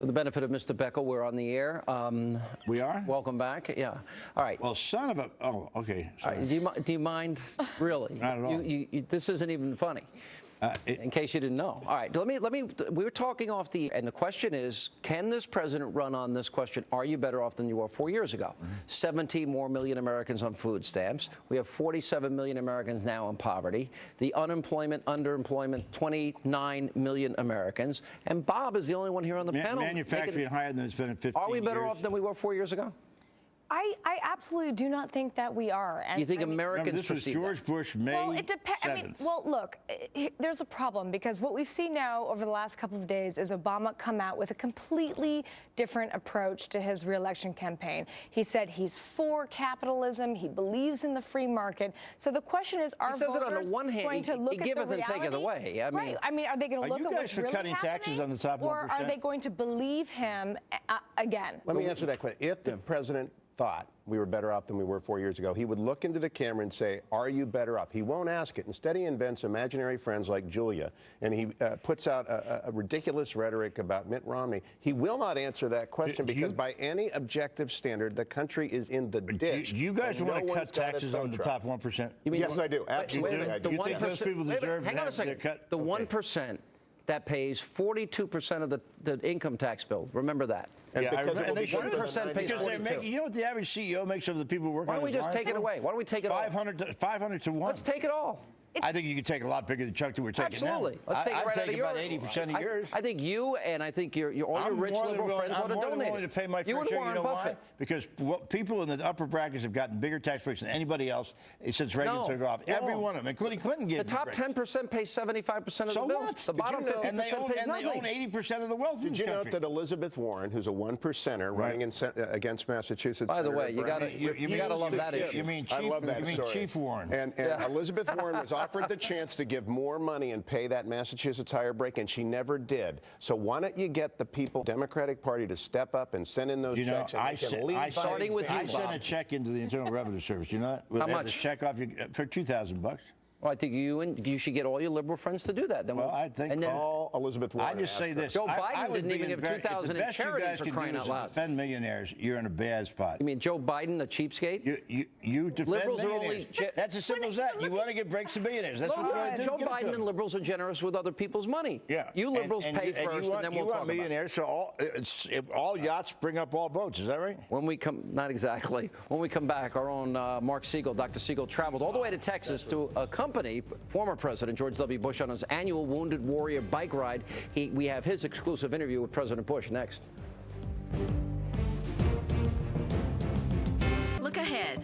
For the benefit of Mr. Beckel, we're on the air. We are? Welcome back. Yeah. All right. Well, son of a... Oh, okay. All right. Do you mind? Really? Not at all. This isn't even funny. In case you didn't know. All right. We were talking off and the question is, can this president run on this question? Are you better off than you were 4 years ago? 17 more million Americans on food stamps. We have 47 million Americans now in poverty. The unemployment, underemployment, 29 million Americans. And Bob is the only one here on the panel. Manufacturing higher than it's been in 15 years. Are we better off than we were 4 years ago? I absolutely do not think that we are. And you think Americans this was George Bush, May 7th. Well, it depends. Well, look, there's a problem because what we've seen now over the last couple of days is Obama come out with a completely different approach to his reelection campaign. He said he's for capitalism. He believes in the free market. So the question is, are voters going to look at the reality? He giveth and taketh away. I mean, are they going to look at what's really cutting taxes on the top 1%? Or are they going to believe him again? Let me answer that question. If the president thought we were better off than we were 4 years ago, he would look into the camera and say, are you better off? He won't ask it. Instead, he invents imaginary friends like Julia, and he puts out a ridiculous rhetoric about Mitt Romney. He will not answer that question because by any objective standard, the country is in the ditch. You guys want to cut taxes on the top 1%? Yes, I do. Absolutely, I do. You think those people deserve to have their cut? The 1% that pays 42% of the income tax bill. Remember that. And yeah, because they should. 1% pays 42%. You know what the average CEO makes of the people working on his Why don't we just take it away? Why don't we take it all? 500 to 1. Let's take it all. I think you could take a lot bigger than Chuck that we're taking now. Absolutely. Let's take it right I'd take about 80% of yours. I think you and I think all your rich liberal friends ought to donate. I'm more than willing to pay my fair share. You know why? Because people in the upper brackets have gotten bigger tax breaks than anybody else since Reagan took off. Every one of them, including Clinton, gave the top 10% pays 75% of the bill. What? The bottom 50% pays nothing. And they own 80% of the wealth in this country. Did you note that Elizabeth Warren, who's a 1%er running against Massachusetts? By the way, you got to love that issue. You mean Chief Warren? And Elizabeth Warren was offered the chance to give more money and pay that Massachusetts higher break, and she never did. So why don't you get the people, Democratic Party, to step up and send in those checks? Starting with you, I sent a check into the Internal Revenue Service. You know that? How much? Check off for $2,000. Well, I think you should get all your liberal friends to do that. Then I think all Elizabeth Warren. I just say this. Joe Biden didn't even give $2,000 in charity for crying out loud. Defend millionaires, you're in a bad spot. You mean Joe Biden, the cheapskate? You defend liberals millionaires. That's as simple as that. You want to give breaks to millionaires. That's what you want to do. Joe Biden and liberals are generous with other people's money. Yeah. You liberals pay first, and then we'll talk about it. Millionaires, so all yachts bring up all boats. Is that right? When we come, not exactly. When we come back, our own Mark Siegel, Dr. Siegel, traveled all the way to Texas to accompany former President George W. Bush on his annual Wounded Warrior bike ride. We have his exclusive interview with President Bush next. Look ahead.